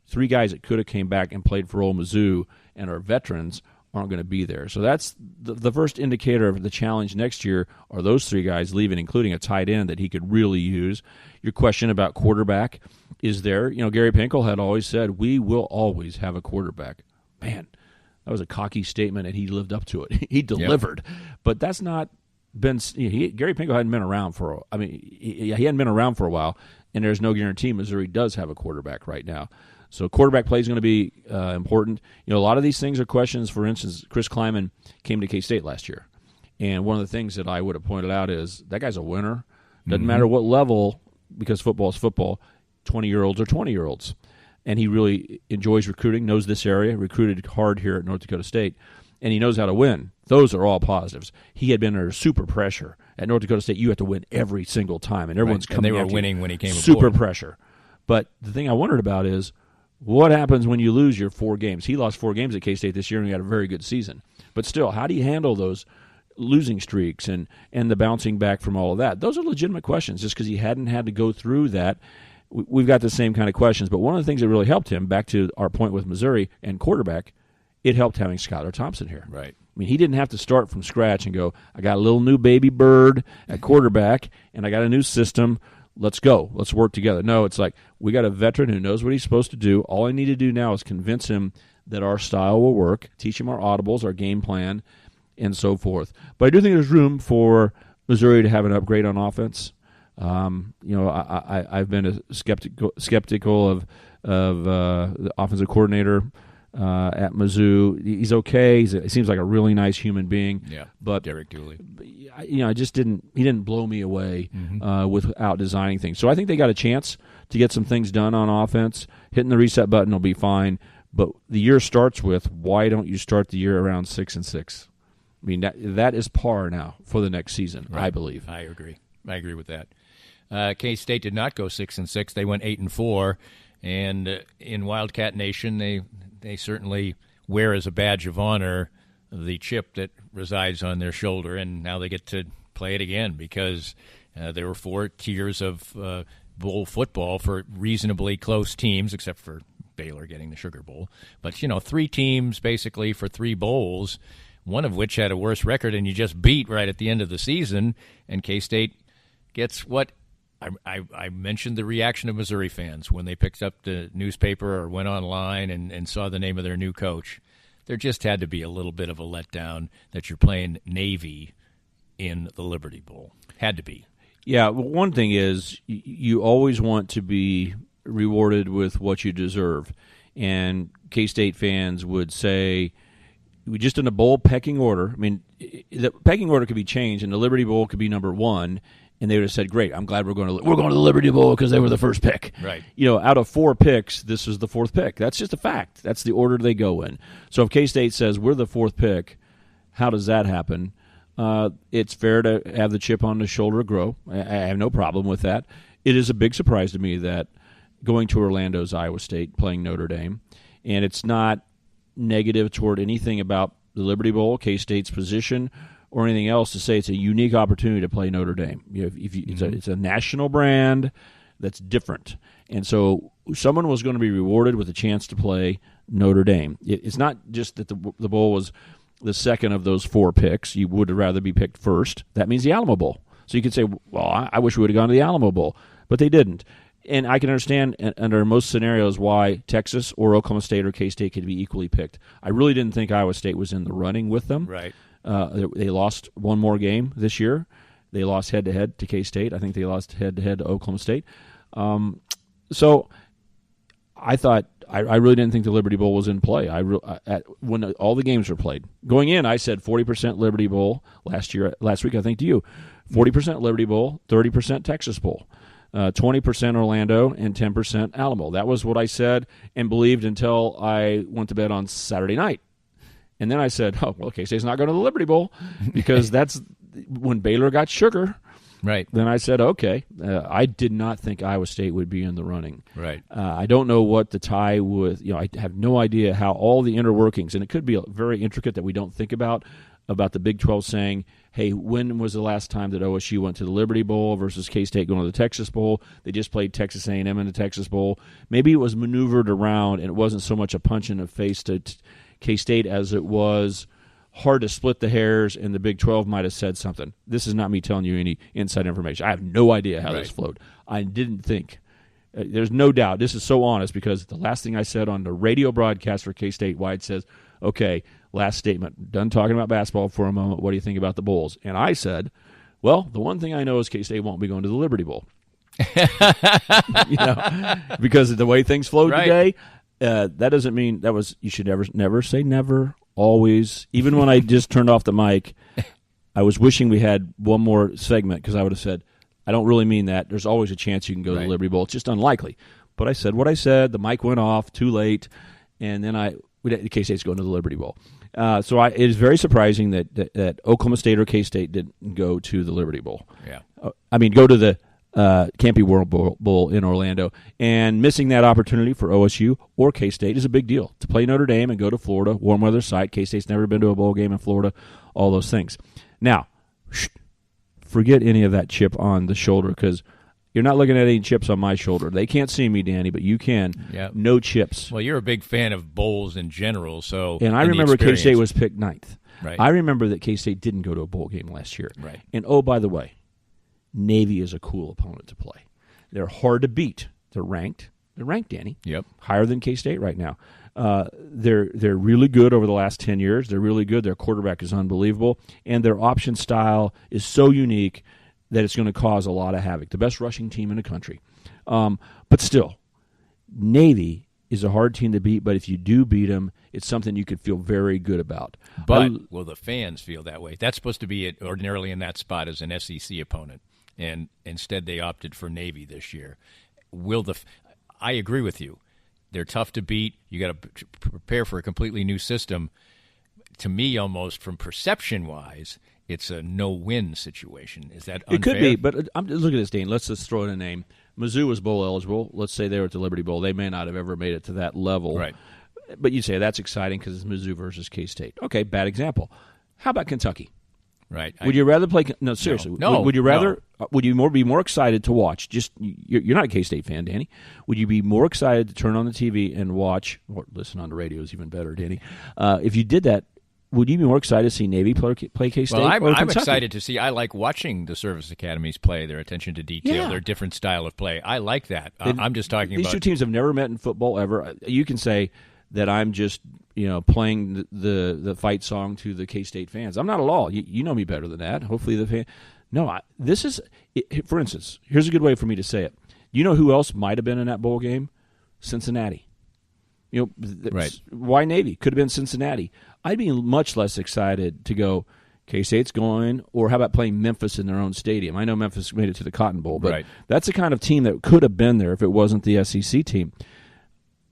3 guys that could have came back and played for Ole Mizzou and are veterans aren't going to be there. So that's the first indicator of the challenge next year are those 3 guys leaving, including a tight end that he could really use. Your question about quarterback is there. Gary Pinkel had always said, we will always have a quarterback. Man, that was a cocky statement, and he lived up to it. He delivered. Yep. But that's not been Gary Pinkel hadn't been around he hadn't been around for a while, and there's no guarantee Missouri does have a quarterback right now. So quarterback play is going to be important. A lot of these things are questions. For instance, Chris Kleiman came to K-State last year, and one of the things that I would have pointed out is that guy's a winner. Doesn't matter what level, because football is football, 20-year-olds are 20-year-olds. And he really enjoys recruiting, knows this area, recruited hard here at North Dakota State, and he knows how to win. Those are all positives. He had been under super pressure. At North Dakota State, you have to win every single time, and everyone's coming and they were winning when he came super aboard. Pressure. But the thing I wondered about is, what happens when you lose your 4 games? He lost 4 games at K-State this year, and he had a very good season. But still, how do you handle those losing streaks and the bouncing back from all of that? Those are legitimate questions. Just because he hadn't had to go through that, we've got the same kind of questions. But one of the things that really helped him, back to our point with Missouri and quarterback, it helped having Skylar Thompson here. Right. I mean, he didn't have to start from scratch and go, I got a little new baby bird at quarterback, and I got a new system. Let's go. Let's work together. No, it's like we got a veteran who knows what he's supposed to do. All I need to do now is convince him that our style will work, teach him our audibles, our game plan, and so forth. But I do think there's room for Missouri to have an upgrade on offense. I've been skeptical of the offensive coordinator at Mizzou. He's okay. He seems like a really nice human being. Yeah, but Derek Dooley. He didn't blow me away without designing things. So I think they got a chance to get some things done on offense. Hitting the reset button will be fine. But the year starts with, why don't you start the year around 6-6? I mean, that is par now for the next season, right. I believe. I agree with that. K-State did not go 6-6. They went 8-4, and in Wildcat Nation, they certainly wear as a badge of honor the chip that resides on their shoulder, and now they get to play it again because there were 4 tiers of bowl football for reasonably close teams, except for Baylor getting the Sugar Bowl. But, 3 teams basically for 3 bowls, one of which had a worse record and you just beat right at the end of the season, and K-State gets what I mentioned the reaction of Missouri fans when they picked up the newspaper or went online and saw the name of their new coach. There just had to be a little bit of a letdown that you're playing Navy in the Liberty Bowl. Had to be. Yeah, well, one thing is you always want to be rewarded with what you deserve. And K-State fans would say, we just in a bowl pecking order. I mean, the pecking order could be changed, and the Liberty Bowl could be number 1, and they would have said, great, I'm glad we're going to the Liberty Bowl because they were the first pick. Right. Out of 4 picks, this is the 4th pick. That's just a fact. That's the order they go in. So if K-State says we're the 4th pick, how does that happen? It's fair to have the chip on the shoulder grow. I have no problem with that. It is a big surprise to me that going to Orlando's Iowa State, playing Notre Dame, and it's not negative toward anything about the Liberty Bowl, K-State's position, or anything else to say it's a unique opportunity to play Notre Dame. It's a national brand that's different. And so someone was going to be rewarded with a chance to play Notre Dame. It's not just that the bowl was the second of those 4 picks. You would rather be picked first. That means the Alamo Bowl. So you could say, well, I wish we would have gone to the Alamo Bowl. But they didn't. And I can understand under most scenarios why Texas or Oklahoma State or K-State could be equally picked. I really didn't think Iowa State was in the running with them. Right. They lost one more game this year. They lost head-to-head to K-State. I think they lost head-to-head to Oklahoma State. So I thought I really didn't think the Liberty Bowl was in play. When all the games were played. Going in, I said 40% Liberty Bowl last week, I think to you. 40% Liberty Bowl, 30% Texas Bowl. 20% Orlando, and 10% Alamo. That was what I said and believed until I went to bed on Saturday night. And then I said, K-State's not going to the Liberty Bowl because that's when Baylor got sugar. Right. Then I said, okay. I did not think Iowa State would be in the running. Right. I don't know what the tie with, I have no idea how all the inner workings, and it could be very intricate that we don't think about the Big 12 saying, hey, when was the last time that OSU went to the Liberty Bowl versus K-State going to the Texas Bowl? They just played Texas A&M in the Texas Bowl. Maybe it was maneuvered around, and it wasn't so much a punch in the face to K-State as it was hard to split the hairs, and the Big 12 might have said something. This is not me telling you any inside information. I have no idea how this flowed. I didn't think. There's no doubt. This is so honest because the last thing I said on the radio broadcast for K-State Wide says, okay, last statement, done talking about basketball for a moment, what do you think about the Bulls? And I said, well, the one thing I know is K-State won't be going to the Liberty Bowl. Because of the way things flowed today, that doesn't mean that was, you should never say never, always. Even when I just turned off the mic, I was wishing we had one more segment because I would have said, I don't really mean that. There's always a chance you can go to the Liberty Bowl. It's just unlikely. But I said what I said. The mic went off too late, and then K-State's going to the Liberty Bowl. So it is very surprising that Oklahoma State or K-State didn't go to the Liberty Bowl. Yeah, go to the Campy World Bowl in Orlando. And missing that opportunity for OSU or K-State is a big deal. To play Notre Dame and go to Florida, warm weather site. K-State's never been to a bowl game in Florida, all those things. Now, forget any of that chip on the shoulder because you're not looking at any chips on my shoulder. They can't see me, Danny, but you can. Yep. No chips. Well, you're a big fan of bowls in general. And I remember K-State was picked 9th. Right. I remember that K-State didn't go to a bowl game last year. Right. And, oh, by the way, Navy is a cool opponent to play. They're hard to beat. They're ranked. They're ranked, Danny. Yep. Higher than K-State right now. They're really good over the last 10 years. They're really good. Their quarterback is unbelievable. And their option style is so unique that it's going to cause a lot of havoc. The best rushing team in the country. But still, Navy is a hard team to beat, but if you do beat them, it's something you could feel very good about. But will the fans feel that way? That's supposed to be ordinarily in that spot as an SEC opponent, and instead they opted for Navy this year. I agree with you. They're tough to beat. You got to prepare for a completely new system. To me, almost from perception-wise, it's a no-win situation. Is that unfair? It could be, but look at this, Dean. Let's just throw in a name. Mizzou was bowl eligible. Let's say they were at the Liberty Bowl. They may not have ever made it to that level. Right. But you say that's exciting because it's Mizzou versus K-State. Okay, bad example. How about Kentucky? Right. Would you rather play? No, seriously. No. Would you rather? No. Would you be more excited to watch? Just you're not a K-State fan, Danny. Would you be more excited to turn on the TV and watch, or listen on the radio is even better, Danny? If you did that, would you be more excited to see Navy play K-State? Well, I'm Kentucky? excited to see. I like watching the service academies play. Their attention to detail, their different style of play. I like that. I'm just talking these about two teams have never met in football ever. You can say that I'm just playing the fight song to the K-State fans. I'm not at all. You know me better than that. Hopefully the fan. No, this is for instance. Here's a good way for me to say it. You know who else might have been in that bowl game? Cincinnati. Right. Why Navy? Could have been Cincinnati. I'd be much less excited to go K-State's going, or how about playing Memphis in their own stadium? I know Memphis made it to the Cotton Bowl, but that's the kind of team that could have been there if it wasn't the SEC team.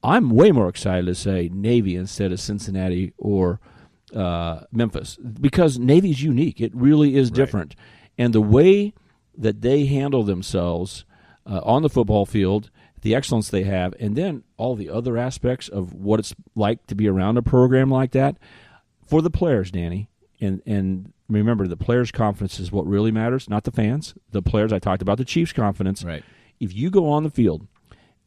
I'm way more excited to say Navy instead of Cincinnati or Memphis because Navy's unique. It really is different. And the way that they handle themselves on the football field, the excellence they have, and then all the other aspects of what it's like to be around a program like that for the players, Danny. And remember, the players' confidence is what really matters, not the fans. The players, I talked about the Chiefs' confidence. Right. If you go on the field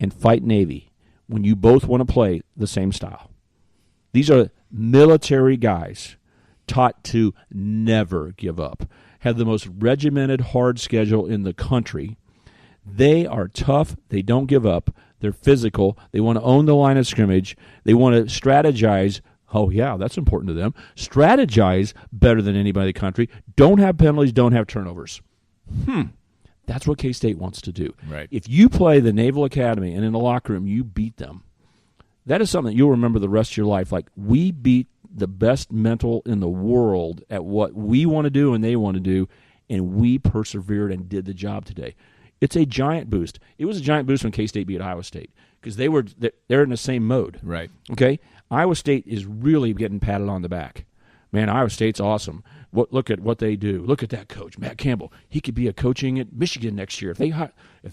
and fight Navy when you both want to play the same style, these are military guys taught to never give up, have the most regimented, hard schedule in the country. They are tough. They don't give up. They're physical. They want to own the line of scrimmage. They want to strategize. Oh, yeah, that's important to them. Strategize better than anybody in the country. Don't have penalties. Don't have turnovers. That's what K-State wants to do. Right. If you play the Naval Academy and in the locker room you beat them, that is something that you'll remember the rest of your life. Like, we beat the best mental in the world at what we want to do and they want to do, and we persevered and did the job today. It's a giant boost. It was a giant boost when K-State beat Iowa State because they're in the same mode. Right. Okay? Iowa State is really getting patted on the back. Man, Iowa State's awesome. Look at what they do. Look at that coach, Matt Campbell. He could be coaching at Michigan next year. If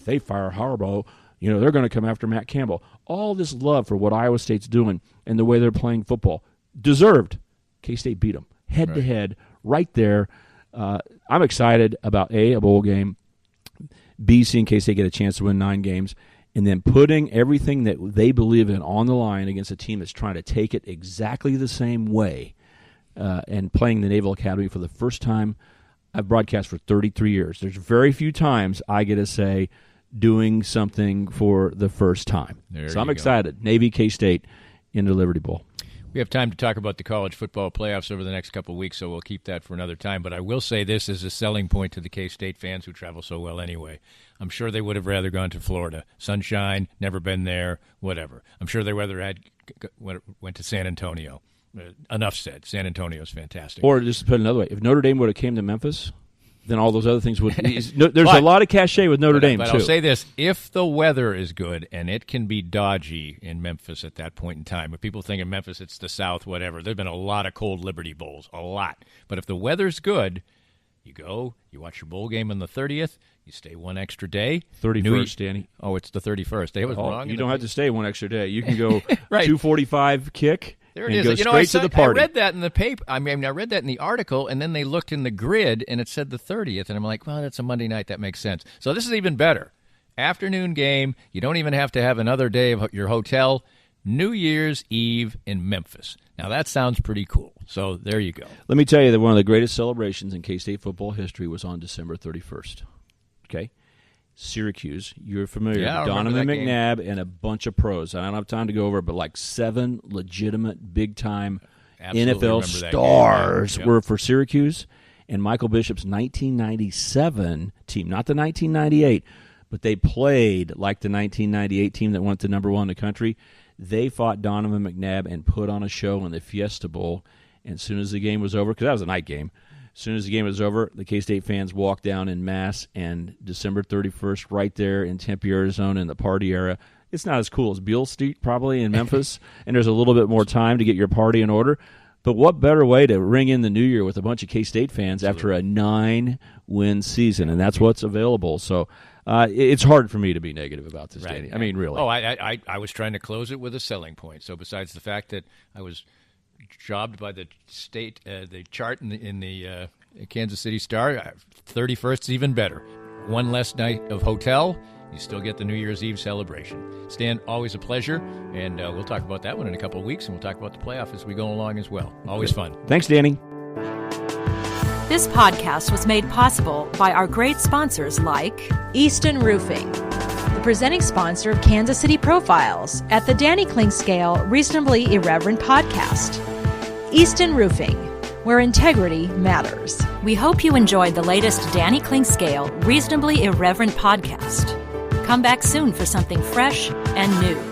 they fire Harbaugh, they're going to come after Matt Campbell. All this love for what Iowa State's doing and the way they're playing football. Deserved. K-State beat them head-to-head right there. I'm excited about, A bowl game, B, seeing K-State get a chance to win 9 games, and then putting everything that they believe in on the line against a team that's trying to take it exactly the same way, and playing the Naval Academy for the first time. I've broadcast for 33 years. There's very few times I get to say doing something for the first time. So I'm excited. Navy, K-State in the Liberty Bowl. We have time to talk about the college football playoffs over the next couple of weeks, so we'll keep that for another time. But I will say this is a selling point to the K-State fans who travel so well anyway. I'm sure they would have rather gone to Florida. Sunshine, never been there, whatever. I'm sure they rather went to San Antonio. Enough said. San Antonio's fantastic. Or just to put it another way, if Notre Dame would have came to Memphis, then all those other things would. There's a lot of cachet with Notre Dame, but too. I'll say this: if the weather is good, and it can be dodgy in Memphis at that point in time, if people think in Memphis it's the South, whatever. There've been a lot of cold Liberty Bowls, a lot. But if the weather's good, you go, you watch your bowl game on the 30th, you stay one extra day. 31st, Danny. Oh, it's the 31st. They was wrong. You don't have to stay one extra day. You can go right. 2:45 kick. There it and is. Go straight to the party. I read that in the paper. I read that in the article, and then they looked in the grid, and it said the 30th. And I'm like, well, that's a Monday night. That makes sense. So this is even better. Afternoon game. You don't even have to have another day of your hotel. New Year's Eve in Memphis. Now, that sounds pretty cool. So there you go. Let me tell you that one of the greatest celebrations in K-State football history was on December 31st. Okay? Syracuse, you're familiar with Donovan McNabb and a bunch of pros. I don't have time to go over it, but like 7 legitimate big-time NFL stars were for Syracuse. And Michael Bishop's 1997 team, not the 1998, but they played like the 1998 team that went to number 1 in the country. They fought Donovan McNabb and put on a show in the Fiesta Bowl. And as soon as the game was over, because that was a night game, as soon as the game was over, the K-State fans walked down en masse, and December 31st, right there in Tempe, Arizona, in the party era, It's not as cool as Beale Street probably in Memphis, and there's a little bit more time to get your party in order. But what better way to ring in the new year with a bunch of K-State fans after a 9-win season, and that's what's available. So it's hard for me to be negative about this, right. Danny. I mean, really. Oh, I was trying to close it with a selling point. So besides the fact that I was jobbed by the state, the chart in the Kansas City Star, 31st is even better. One less night of hotel. You still get the New Year's Eve celebration. Stan, always a pleasure, and we'll talk about that one in a couple of weeks, and we'll talk about the playoff as we go along as well. Always fun. Thanks, Danny. This podcast was made possible by our great sponsors like Easton Roofing, the presenting sponsor of Kansas City Profiles at the Danny Kling Scale Reasonably Irreverent podcast. Easton Roofing, where integrity matters. We hope you enjoyed the latest Danny Kling Scale Reasonably Irreverent podcast. Come back soon for something fresh and new.